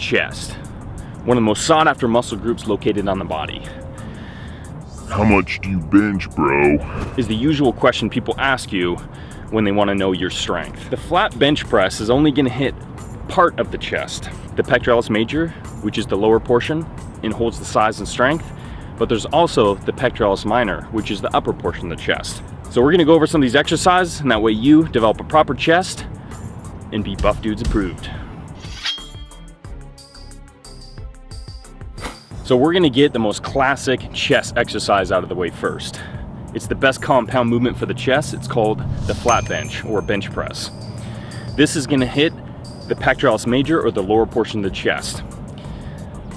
chest, one of the most sought after muscle groups located on the body. How much do you bench, bro? Is the usual question people ask you when they want to know your strength. The flat bench press is only going to hit part of the chest. The pectoralis major, which is the lower portion and holds the size and strength, but there's also the pectoralis minor, which is the upper portion of the chest. So we're going to go over some of these exercises, and that way you develop a proper chest and be Buff Dudes approved. So we're going to get the most classic chest exercise out of the way first. It's the best compound movement for the chest. It's called the flat bench or bench press. This is going to hit the pectoralis major or the lower portion of the chest.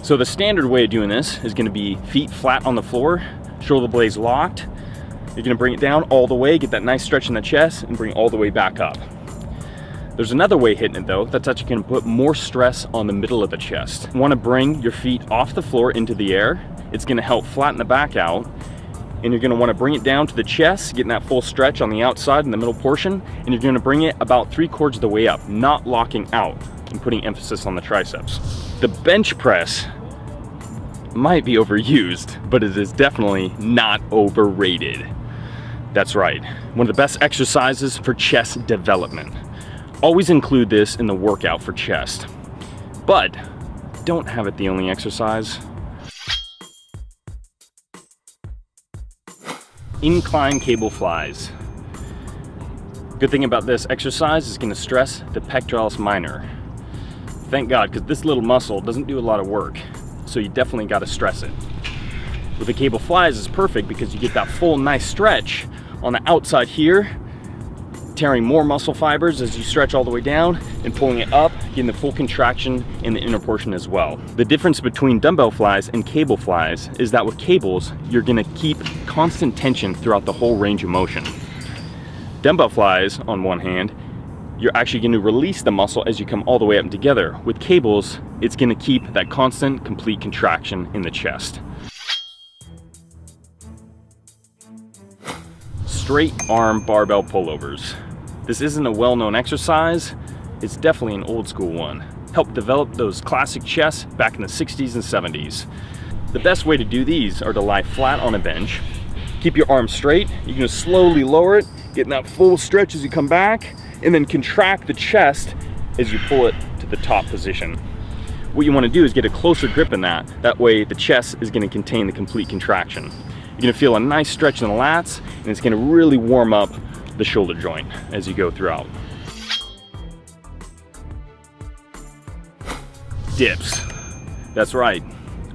So the standard way of doing this is going to be feet flat on the floor, shoulder blades locked. You're going to bring it down all the way, get that nice stretch in the chest, and bring it all the way back up. There's another way hitting it though, that's actually going to put more stress on the middle of the chest. You want to bring your feet off the floor into the air. It's going to help flatten the back out. And you're going to want to bring it down to the chest, getting that full stretch on the outside in the middle portion, and you're going to bring it about 3/4 of the way up, not locking out and putting emphasis on the triceps. The bench press might be overused, but it is definitely not overrated. That's right, one of the best exercises for chest development. Always include this in the workout for chest, but don't have it the only exercise. Incline cable flies. Good thing about this exercise is going to stress the pectoralis minor. Thank God, because this little muscle doesn't do a lot of work, so you definitely got to stress it. With the cable flies, it's perfect because you get that full nice stretch on the outside here, tearing more muscle fibers as you stretch all the way down and pulling it up, getting the full contraction in the inner portion as well. The difference between dumbbell flies and cable flies is that with cables, you're gonna keep constant tension throughout the whole range of motion. Dumbbell flies, on one hand, you're actually gonna release the muscle as you come all the way up and together. With cables, it's gonna keep that constant, complete contraction in the chest. Straight arm barbell pullovers. This isn't a well-known exercise, it's definitely an old school one. Helped develop those classic chests back in the 60s and 70s. The best way to do these are to lie flat on a bench, keep your arms straight, you're gonna slowly lower it, getting that full stretch as you come back, and then contract the chest as you pull it to the top position. What you wanna do is get a closer grip in that way the chest is gonna contain the complete contraction. You're gonna feel a nice stretch in the lats, and it's gonna really warm up the shoulder joint as you go throughout. Dips. That's right,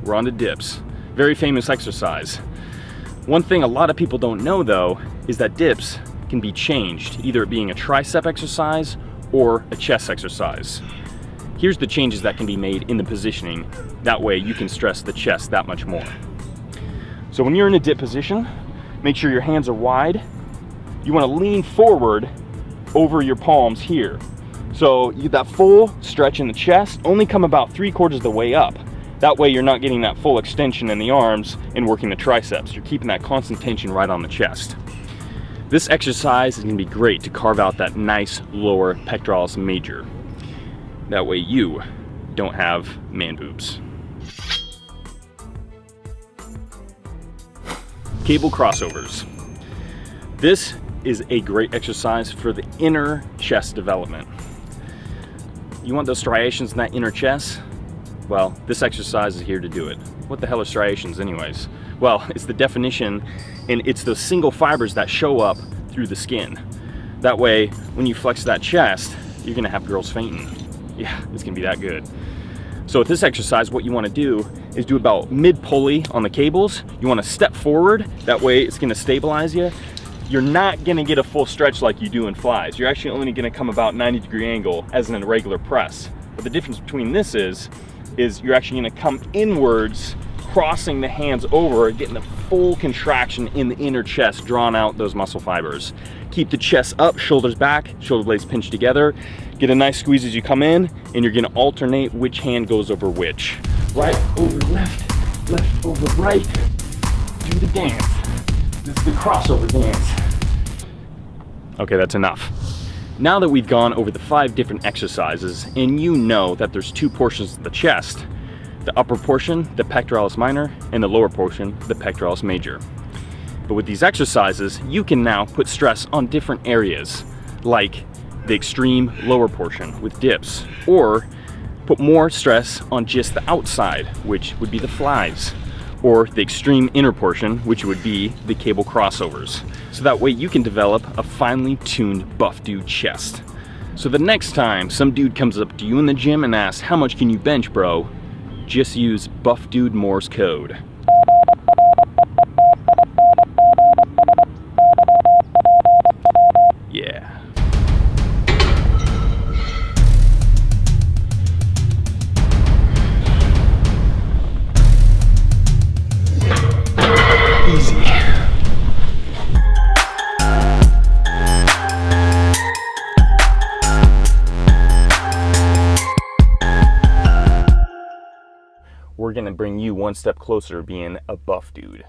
we're on to dips. Very famous exercise. One thing a lot of people don't know though, is that dips can be changed, either it being a tricep exercise or a chest exercise. Here's the changes that can be made in the positioning. That way you can stress the chest that much more. So when you're in a dip position, make sure your hands are wide. You want to lean forward over your palms here. So you get that full stretch in the chest, only come about 3/4 of the way up. That way you're not getting that full extension in the arms and working the triceps. You're keeping that constant tension right on the chest. This exercise is going to be great to carve out that nice lower pectoralis major. That way you don't have man boobs. Cable crossovers. This is a great exercise for the inner chest development. You want those striations in that inner chest? Well, this exercise is here to do it. What the hell are striations anyways? Well, it's the definition, and it's those single fibers that show up through the skin. That way, when you flex that chest, you're gonna have girls fainting. Yeah, it's gonna be that good. So with this exercise, what you wanna do is do about mid-pulley on the cables. You wanna step forward, that way it's gonna stabilize you. You're not gonna get a full stretch like you do in flies. You're actually only gonna come about 90-degree angle as in a regular press. But the difference between this is you're actually gonna come inwards, crossing the hands over, getting the full contraction in the inner chest, drawing out those muscle fibers. Keep the chest up, shoulders back, shoulder blades pinched together. Get a nice squeeze as you come in, and you're gonna alternate which hand goes over which. Right over left, left over right. Do the dance. This is the crossover dance. Okay, that's enough. Now that we've gone over the 5 different exercises, and you know that there's 2 portions of the chest, the upper portion, the pectoralis minor, and the lower portion, the pectoralis major. But with these exercises, you can now put stress on different areas, like the extreme lower portion with dips, or put more stress on just the outside, which would be the flies, or the extreme inner portion, which would be the cable crossovers. So that way you can develop a finely tuned buff dude chest. So the next time some dude comes up to you in the gym and asks, how much can you bench, bro? Just use buff dude Morse code. Yeah. Easy. We're gonna bring you one step closer to being a buff dude.